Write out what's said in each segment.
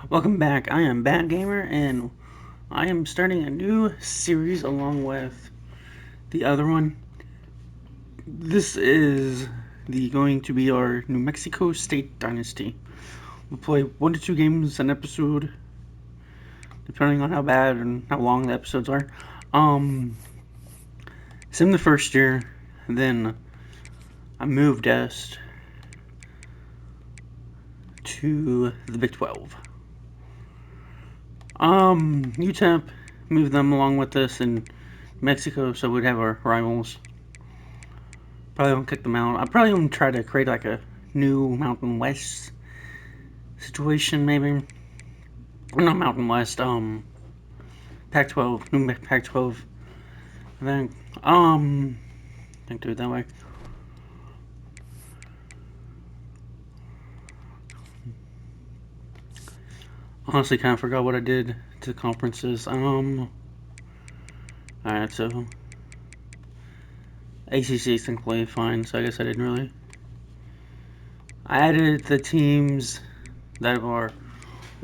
Welcome back. I am Bad Gamer, and I am starting a new series along with the other one. This is going to be our New Mexico State Dynasty. We'll play 1 to 2 games an episode, depending on how bad and how long the episodes are. Sim the first year, then I moved us to the Big 12. UTEP moved them along with us in Mexico, so we'd have our rivals. Probably won't kick them out. I probably won't try to create like a new Mountain West situation, maybe. Or not Mountain West, Pac-12, new Pac-12. I think do it that way. Honestly, kind of forgot what I did to the conferences. Alright, so ACC thankfully fine, so I guess I didn't really. I added the teams that are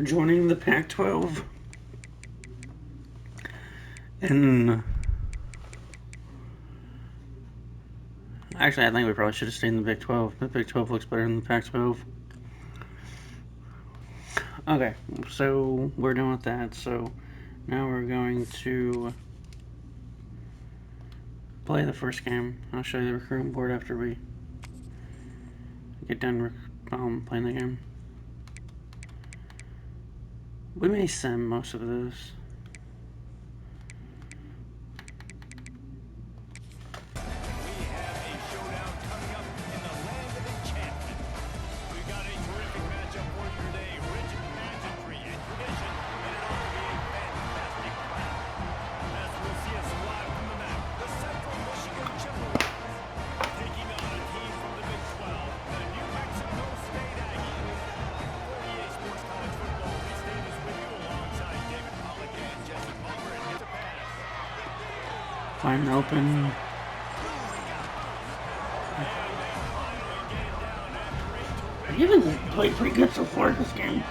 joining the Pac-12, and actually I think we probably should have stayed in the Big 12. The Big 12 looks better than the Pac-12. Okay, so we're done with that. So now we're going to play the first game. I'll show you the recruiting board after we get done playing the game. We may sim most of this. Find open. I even played pretty good so far this game.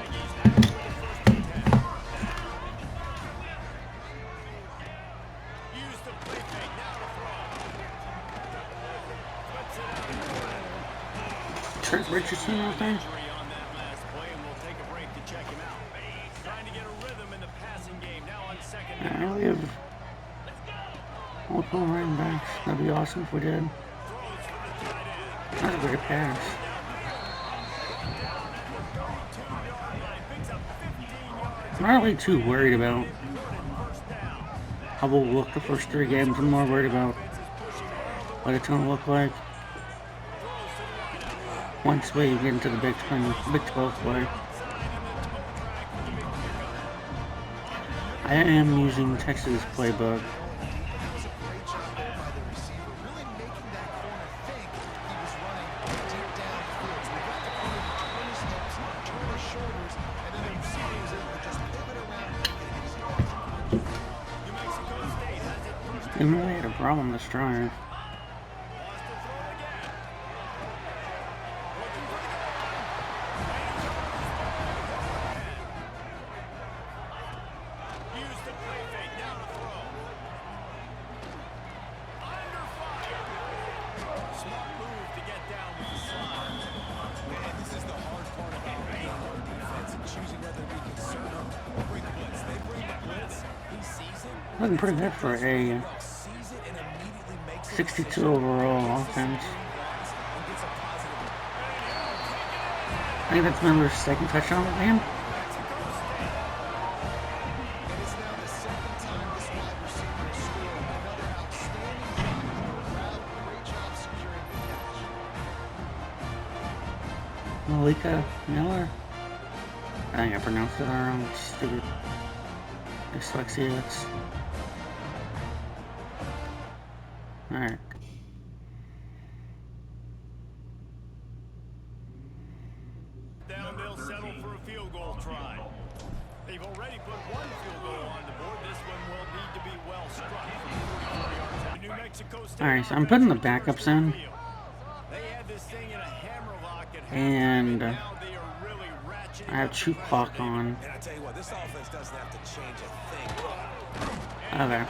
Trent Richardson out there. Yeah, we have multiple running backs. That'd be awesome if we did. That's a great pass. I'm not really too worried about how we'll look the first 3 games. I'm more worried about what it's going to look like once we get into the Big 12 play. I am using Texas playbook. They really had a problem this drive. Looking pretty good for a 62 overall offense. I think that's Miller's second touchdown of the game. Malika Miller. I think I pronounced it wrong. Stupid dyslexia. That's alright. Down, they'll settle for a field goal try. They've already put 1 field goal on the board. This one will need to be well struck from 44 yards out. New Mexico State. Alright, so I'm putting the backups in. They had this thing in a hammerlock at And now they are really ratcheting I have 2 clock on. And I tell you what, this offense doesn't have to change a thing. Okay.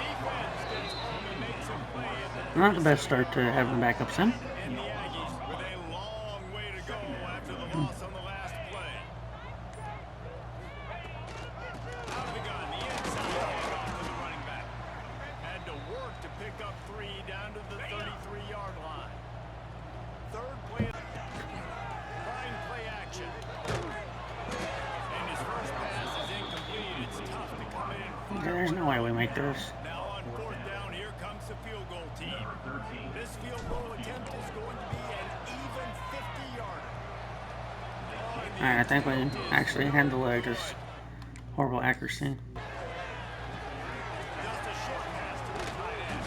Not the best start to have the backups in. And the Aggies with a long way to go after the loss on the last play. Out of the gun, the inside handoff to the running back. Had to work to pick up 3 down to the 33-yard line. Third play. Trying play action. And his first pass is incomplete. It's tough to come in and fire. There's no way we make this. Now on fourth down, here comes the field goal team. This field goal attempt is going to be an even 50-yarder. Alright, I think we actually had the leg, just horrible accuracy. Just a short pass to the tight end.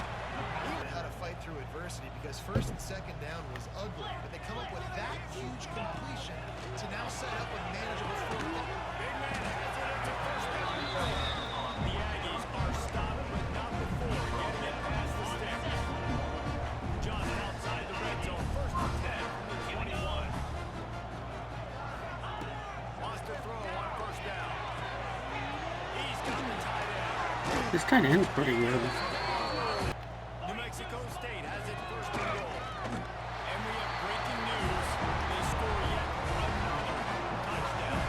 Even how to fight through adversity, because first and second down was ugly, but they come up with that huge completion to now set up a manageable fourth down. Big man has it. It's a first down. The Aggies are stopped, but not before getting it past the sticks. Just outside the red zone, first and 10 from the 21. Wants to throw on first down. He's got the tight end. This tight end's pretty good. New Mexico State has it first and goal. And we have breaking news. They score yet another touchdown.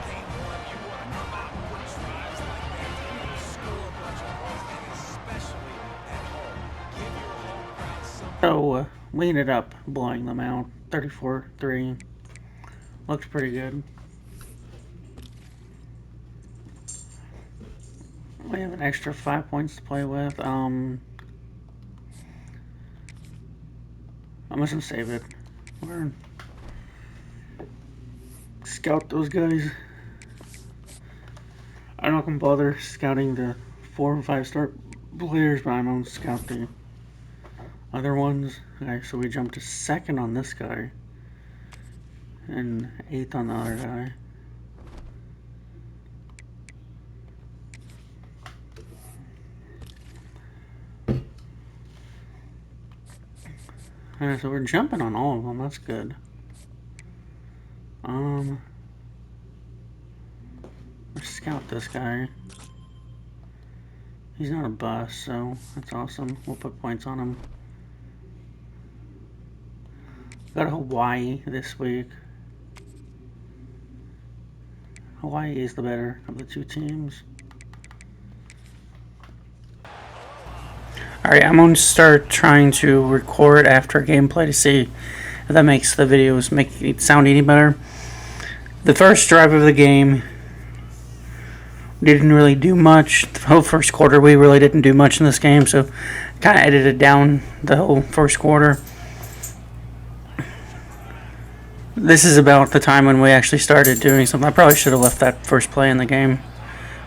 Game one, you want to come out and put drives like that. You want to score a bunch of points, and especially at home. Give your home crowd something. So, we ended up blowing them out. 34-3. Looks pretty good. We have an extra 5 points to play with. I'm just gonna save it. We're scout those guys. I'm not gonna bother scouting the 4 and 5 star players, but I'm gonna scout the other ones. Okay, so we jumped to 2nd on this guy and 8th on the other guy. Alright, so we're jumping on all of them. That's good. Let's scout this guy. He's not a bust, so that's awesome. We'll put points on him. Got Hawaii this week. Hawaii is the better of the 2 teams. Alright, I'm going to start trying to record after gameplay to see if that makes the videos make it sound any better. The first drive of the game, didn't really do much. The whole first quarter, we really didn't do much in this game, so kind of edited down the whole first quarter. This is about the time when we actually started doing something. I probably should have left that first play in the game,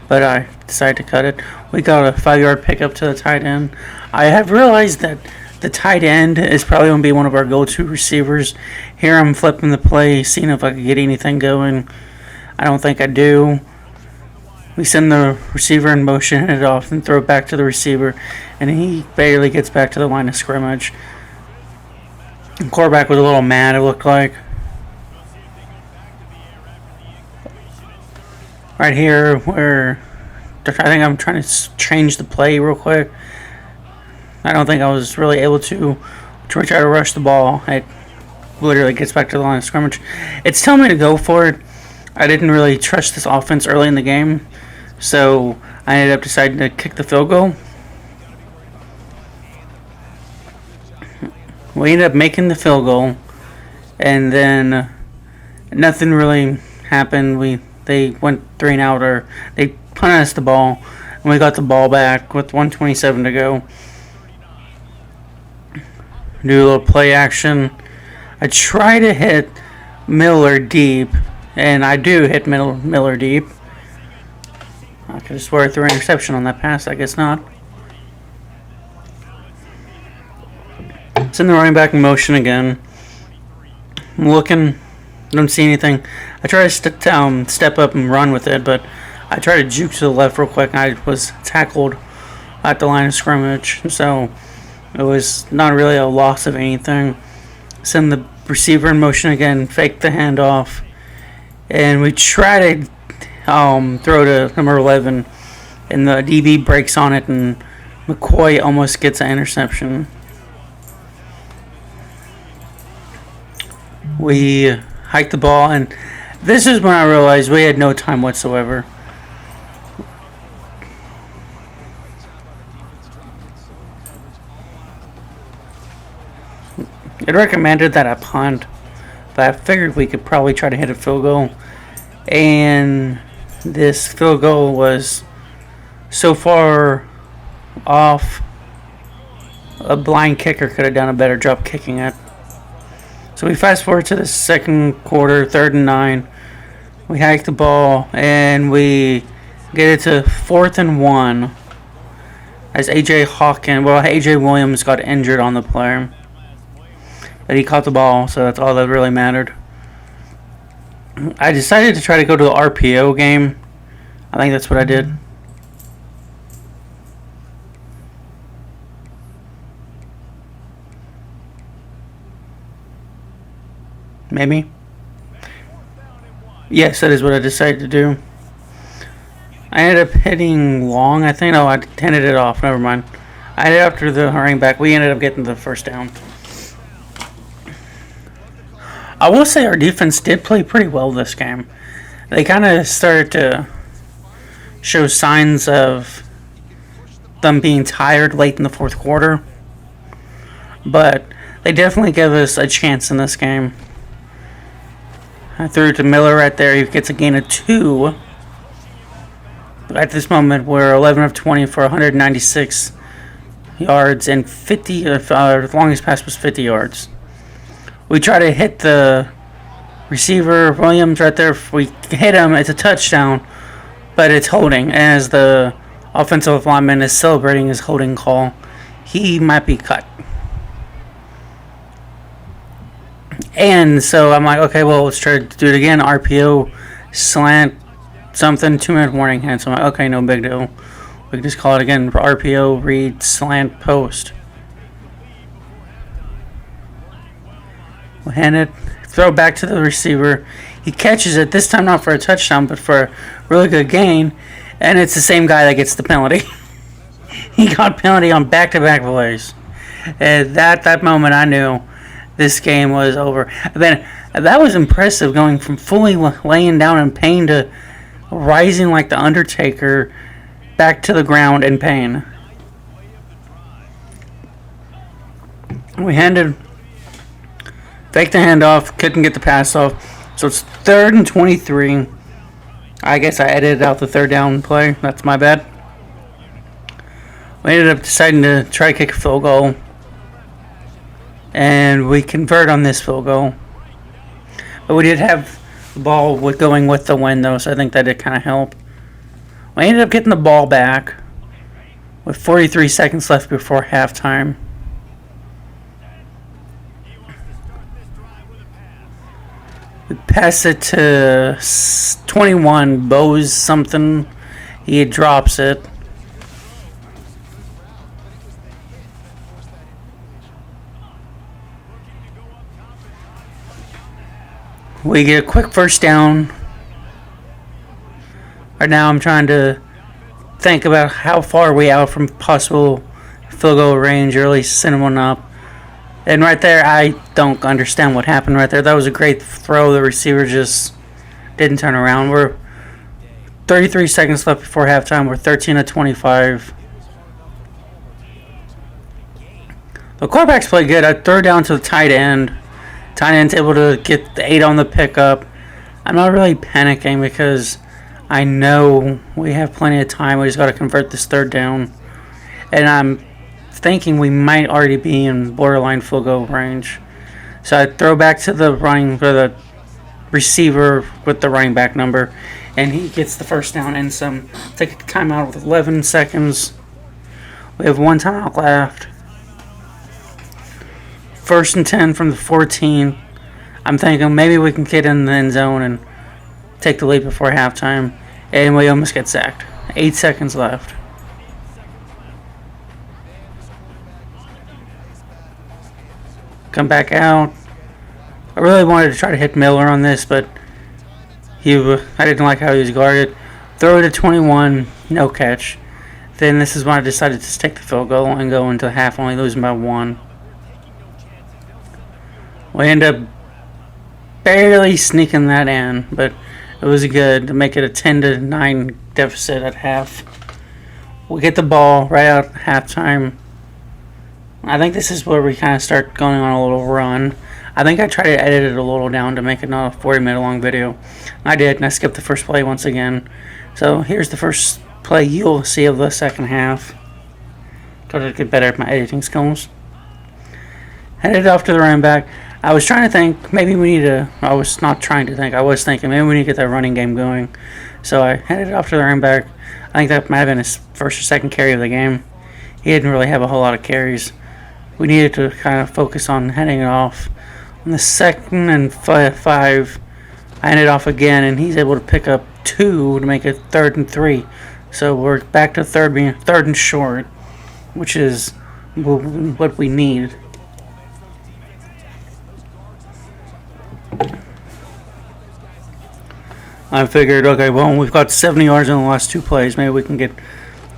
but I decided to cut it. We got a 5-yard pickup to the tight end. I have realized that the tight end is probably going to be one of our go-to receivers. Here I'm flipping the play, seeing if I can get anything going. I don't think I do. We send the receiver in motion, hit it off, and throw it back to the receiver, and he barely gets back to the line of scrimmage. The quarterback was a little mad, it looked like. Right here, where I think I'm trying to change the play real quick. I don't think I was really able to try to rush the ball. It literally gets back to the line of scrimmage. It's telling me to go for it. I didn't really trust this offense early in the game, so I ended up deciding to kick the field goal. We ended up making the field goal, and then nothing really happened. They went 3 and out, or they punted us the ball, and we got the ball back with 1:27 to go. Do a little play action. I try to hit Miller deep, and I do hit Miller deep. I could have swear I threw an interception on that pass. I guess not. Send the running back in motion again. I'm looking. Don't see anything. I try to step up and run with it, but I try to juke to the left real quick, and I was tackled at the line of scrimmage. So it was not really a loss of anything. Send the receiver in motion again, fake the handoff, and we try to throw to number 11, and the DB breaks on it, and McCoy almost gets an interception. We hike the ball, and this is when I realized we had no time whatsoever. It recommended that I punt, but I figured we could probably try to hit a field goal. And this field goal was so far off, a blind kicker could have done a better job kicking it. So we fast forward to the second quarter, 3rd and 9. We hike the ball, and we get it to 4th and 1. As AJ Williams got injured on the play. But he caught the ball, so that's all that really mattered. I decided to try to go to the RPO game. I think that's what I did. Maybe. Yes, that is what I decided to do. I ended up hitting long, I think. No, I handed it off. Never mind. I hit after the running back. We ended up getting the first down. I will say our defense did play pretty well this game. They kind of started to show signs of them being tired late in the 4th quarter. But they definitely gave us a chance in this game. I threw it to Miller right there. He gets a gain of 2. At this moment, we're 11 of 20 for 196 yards and 50. The longest pass was 50 yards. We try to hit the receiver, Williams, right there. If we hit him, it's a touchdown, but it's holding. As the offensive lineman is celebrating his holding call, he might be cut. And so I'm like, okay, well, let's try to do it again. RPO, slant, something, 2-minute warning. And so I'm like, okay, no big deal. We can just call it again. RPO, read, slant, post. We'll hand it, throw back to the receiver. He catches it, this time not for a touchdown, but for a really good gain. And it's the same guy that gets the penalty. He got penalty on back-to-back plays. And that moment, I knew this game was over. Then that was impressive, going from fully laying down in pain to rising like the Undertaker back to the ground in pain. We faked the handoff, couldn't get the pass off. So it's 3rd and 23. I guess I edited out the 3rd down play. That's my bad. We ended up deciding to try to kick a field goal. And we convert on this field goal. But we did have the ball going with the win, though, so I think that did kind of help. We ended up getting the ball back with 43 seconds left before halftime. We pass it to 21, Bose something. He drops it. We get a quick 1st down. Right now I'm trying to think about how far are we out from possible field goal range, or at least send one up. And right there, I don't understand what happened right there. That was a great throw. The receiver just didn't turn around. We're 33 seconds left before halftime. We're 13 of 25. The quarterbacks play good. I throw down to the tight end. Tight end's able to get the 8 on the pickup. I'm not really panicking because I know we have plenty of time. We just got to convert this 3rd down. And I'm thinking we might already be in borderline field goal range. So I throw back to the receiver with the running back number, and he gets the 1st down and some. Take a timeout with 11 seconds. We have 1 timeout left. 1st and 10 from the 14. I'm thinking maybe we can get in the end zone and take the lead before halftime. And we almost get sacked. 8 seconds left. Come back out. I really wanted to try to hit Miller on this, but I didn't like how he was guarded. Throw it to 21, no catch. Then this is when I decided to take the field goal and go into half, only losing by 1. We end up barely sneaking that in, but it was good to make it a 10-9 deficit at half. We get the ball right out at halftime. I think this is where we kind of start going on a little run. I think I tried to edit it a little down to make it not a 40-minute long video. I did, and I skipped the first play once again. So here's the first play you'll see of the second half. Gotta get better at my editing skills. Headed off to the running back. I was trying to think, maybe we need to, I was not trying to think, I was thinking maybe we need to get that running game going. So I headed off to the running back. I think that might have been his first or second carry of the game. He didn't really have a whole lot of carries. We needed to kind of focus on heading it off. On the 2nd and 5, I ended off again, and he's able to pick up 2 to make it 3rd and 3. So we're back to third and short, which is what we need. I figured, okay, well, we've got 70 yards in the last 2 plays. Maybe we can get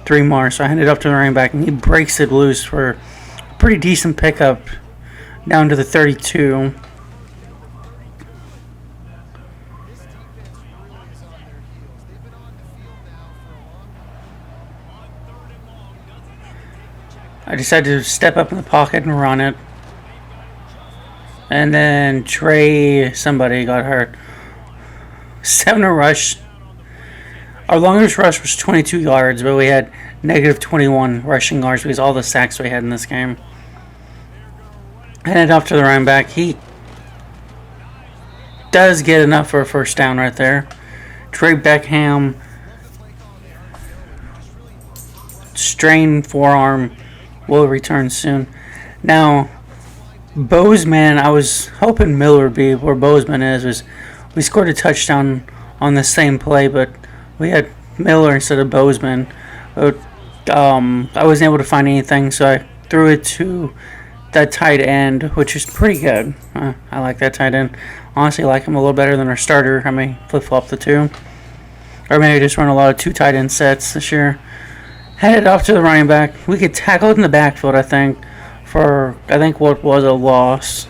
3 more. So I handed it up to the running back, and he breaks it loose for a pretty decent pickup down to the 32. I decided to step up in the pocket and run it. And then somebody got hurt. 7 rush. Our longest rush was 22 yards, but we had negative 21 rushing yards because all the sacks we had in this game. Headed off to the running back. He does get enough for a first down right there. Trey Beckham, strained forearm, will return soon. Now, Bozeman, I was hoping Miller would be where Bozeman is. We scored a touchdown on the same play, but we had Miller instead of Bozeman. But I wasn't able to find anything, so I threw it to that tight end, which is pretty good. I like that tight end. Honestly, I like him a little better than our starter. I may flip-flop the two. Or maybe just run a lot of 2 tight end sets this year. Headed off to the running back. We get tackled in the backfield, I think, for, what was a loss.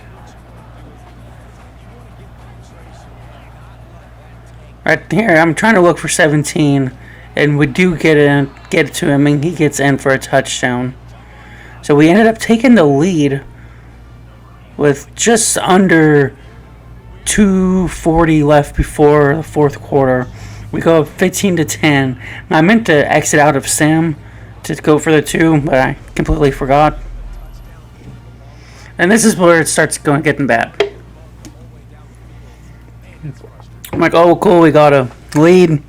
Right here, I'm trying to look for 17, and we do get it to him, and he gets in for a touchdown. So we ended up taking the lead with just under 2:40 left before the 4th quarter. We go up 15-10. I meant to exit out of Sam to go for the 2, but I completely forgot. And this is where it starts getting bad. I'm like, oh, cool, we got a lead.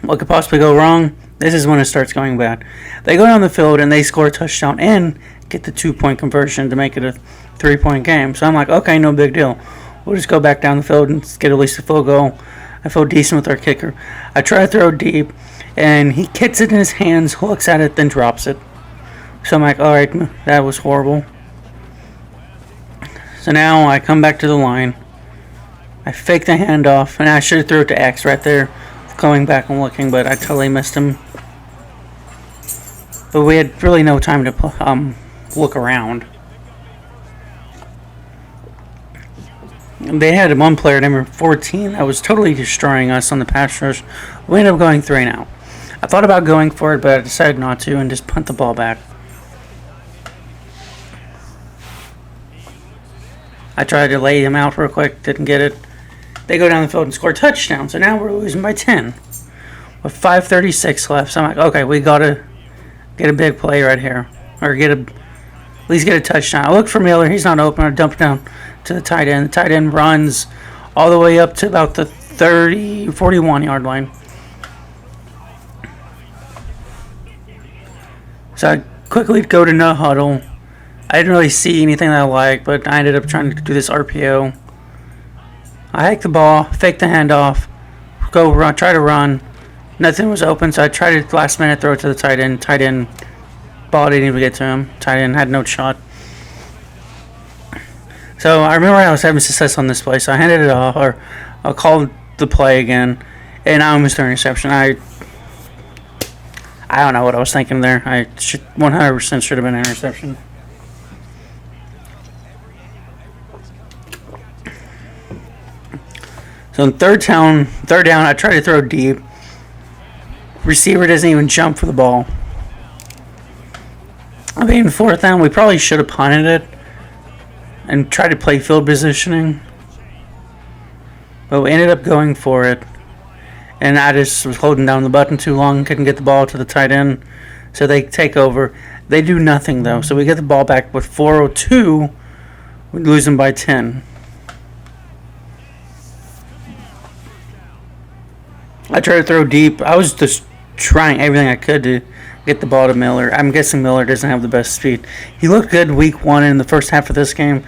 What could possibly go wrong? This is when it starts going bad. They go down the field and they score a touchdown and get the 2-point conversion to make it a 3-point game. So I'm like, okay, no big deal. We'll just go back down the field and get at least a field goal. I feel decent with our kicker. I try to throw deep, and he kicks it in his hands, looks at it, then drops it. So I'm like, all right, that was horrible. So now I come back to the line. I fake the handoff, and I should have threw it to X right there, going back and looking, but I totally missed him. But we had really no time to look around. They had one player, number 14, that was totally destroying us on the pass rush. We ended up going 3 and out. I thought about going for it, but I decided not to and just punt the ball back. I tried to lay him out real quick, didn't get it. They go down the field and score a touchdown, so now we're losing by 10. With 5:36 left, so I'm like, okay, we gotta get a big play right here. Or at least get a touchdown. I look for Miller, he's not open, I dump it down to the tight end. The tight end runs all the way up to about the 41 yard line. So I quickly go to no huddle. I didn't really see anything that I liked, but I ended up trying to do this RPO. I hike the ball, fake the handoff, go run, try to run. Nothing was open, so I tried to last minute throw it to the tight end. Tight end, ball didn't even get to him. Tight end had no shot. So I remember I was having success on this play, so I handed it off, or I called the play again, and I almost threw an interception. I don't know what I was thinking there. I 100% should have been an interception. So in third down, I try to throw deep. Receiver doesn't even jump for the ball. I mean, fourth down, we probably should have punted it and tried to play field positioning. But we ended up going for it. And I just was holding down the button too long, couldn't get the ball to the tight end. So they take over. They do nothing, though. So we get the ball back with 4:02. We lose them by 10. I tried to throw deep. I was just trying everything I could to get the ball to Miller. I'm guessing Miller doesn't have the best speed. He looked good week 1 in the first half of this game,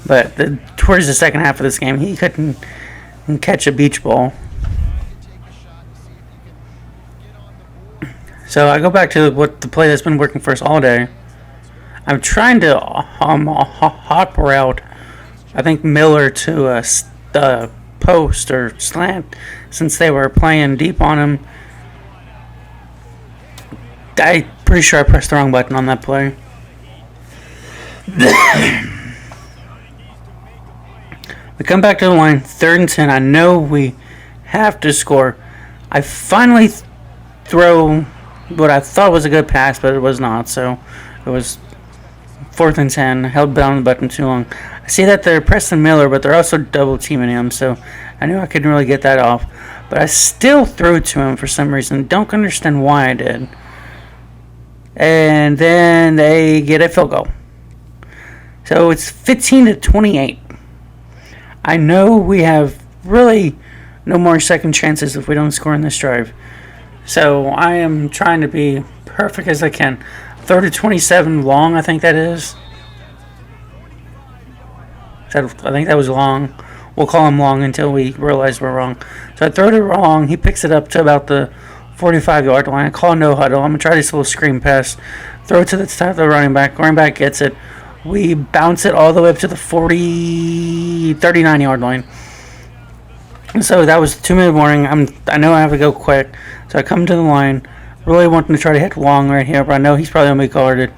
but towards the second half of this game, he couldn't catch a beach ball. So I go back to what the play that's been working for us all day. I'm trying to hop route, I think Miller to a post or slant, since they were playing deep on him. I'm pretty sure I pressed the wrong button on that play. We come back to the line, 3rd and 10. I know we have to score. I finally throw what I thought was a good pass, but it was not. So it was 4th and 10. Held down the button too long. I see that they're pressing Miller, but they're also double teaming him. So I knew I couldn't really get that off. But I still threw to him for some reason. Don't understand why I did. And then they get a field goal. So it's 15-28. I know we have really no more second chances if we don't score in this drive. So I am trying to be perfect as I can. 3rd and 27 long, I think that is. I think that was long. We'll call him long until we realize we're wrong. So I throw it wrong. He picks it up to about the 45-yard line. I call no huddle. I'm going to try this little screen pass. Throw it to the top of the running back. Running back gets it. We bounce it all the way up to the 39-yard line. So that was 2-minute warning. I know I have to go quick. So I come to the line. Really wanting to try to hit long right here, but I know he's probably going to be guarded.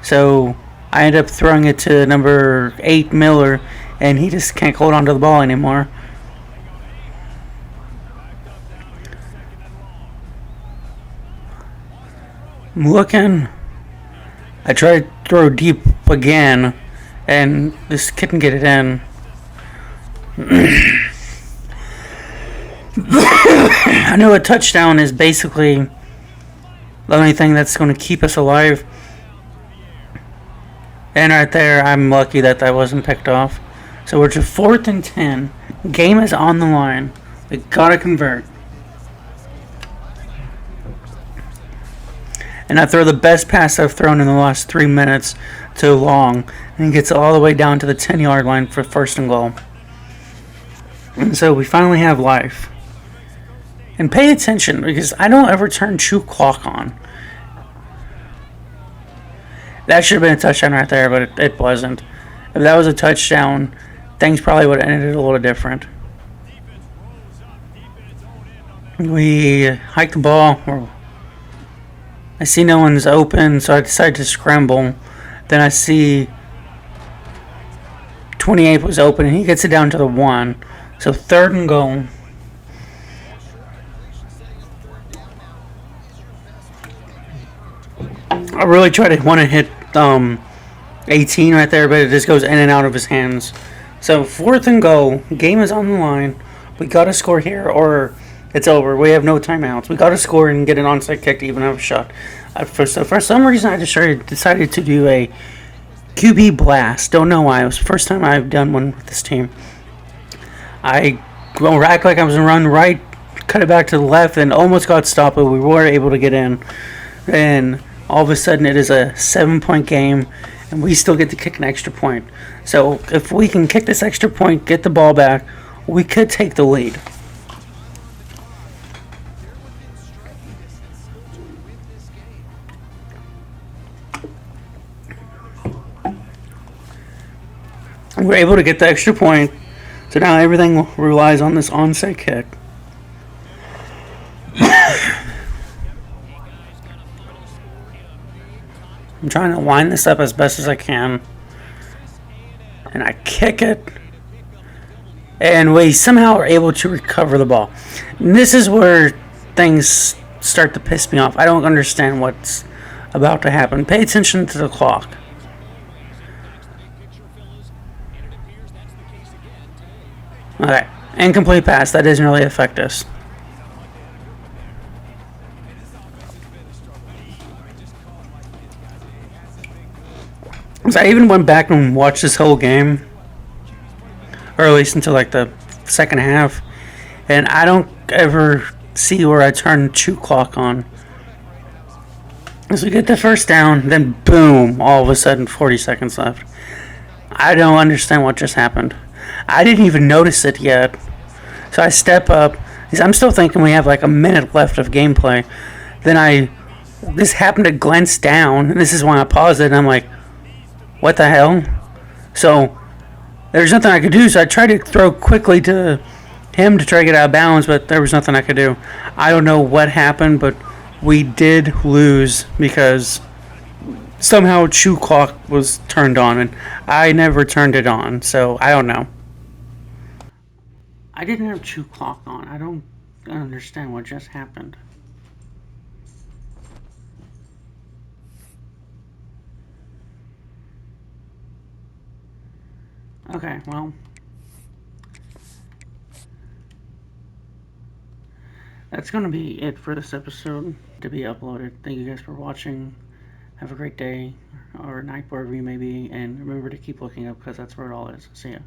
So I end up throwing it to number 8, Miller, and he just can't hold on to the ball anymore. I'm looking. I tried to throw deep again, and just couldn't get it in. I know a touchdown is basically the only thing that's going to keep us alive. And right there, I'm lucky that wasn't picked off. So we're to 4th and 10. Game is on the line. We gotta convert. And I throw the best pass I've thrown in the last 3 minutes to Long. And he gets it all the way down to the 10-yard line for 1st and goal. And so we finally have life. And pay attention, because I don't ever turn true clock on. That should have been a touchdown right there, but it wasn't. If that was a touchdown, things probably would have ended a little different. We hike the ball. I see no one's open, so I decide to scramble. Then I see 28 was open, and he gets it down to the 1. So 3rd and goal. I really want to hit 18 right there, but it just goes in and out of his hands. So 4th and goal. Game is on the line. We got to score here, or it's over. We have no timeouts. We got to score and get an onside kick to even have a shot. For some reason, I decided to do a QB blast. Don't know why. It was the first time I've done one with this team. I act like I was going to run right, cut it back to the left, and almost got stopped, but we were able to get in. And all of a sudden, it is a 7-point game, and we still get to kick an extra point. So if we can kick this extra point, get the ball back, we could take the lead. We're able to get the extra point. So now everything relies on this onside kick. I'm trying to line this up as best as I can. And I kick it. And we somehow are able to recover the ball. And this is where things start to piss me off. I don't understand what's about to happen. Pay attention to the clock. Okay, incomplete pass. That doesn't really affect us. So I even went back and watched this whole game, or at least until like the second half, and I don't ever see where I turn the chew clock on. As we get the first down, then boom, all of a sudden 40 seconds left. I don't understand what just happened. I didn't even notice it yet. So I step up. I'm still thinking we have like a minute left of gameplay. Then this happened to glance down, and this is when I paused it, and I'm like, what the hell? So there's nothing I could do, so I tried to throw quickly to him to try to get out of bounds, but there was nothing I could do. I don't know what happened, but we did lose because somehow chew clock was turned on, and I never turned it on, so I don't know. I didn't have chew clock on. I don't understand what just happened. Okay, well, that's going to be it for this episode to be uploaded. Thank you guys for watching. Have a great day or night wherever you may be, and remember to keep looking up because that's where it all is. See ya.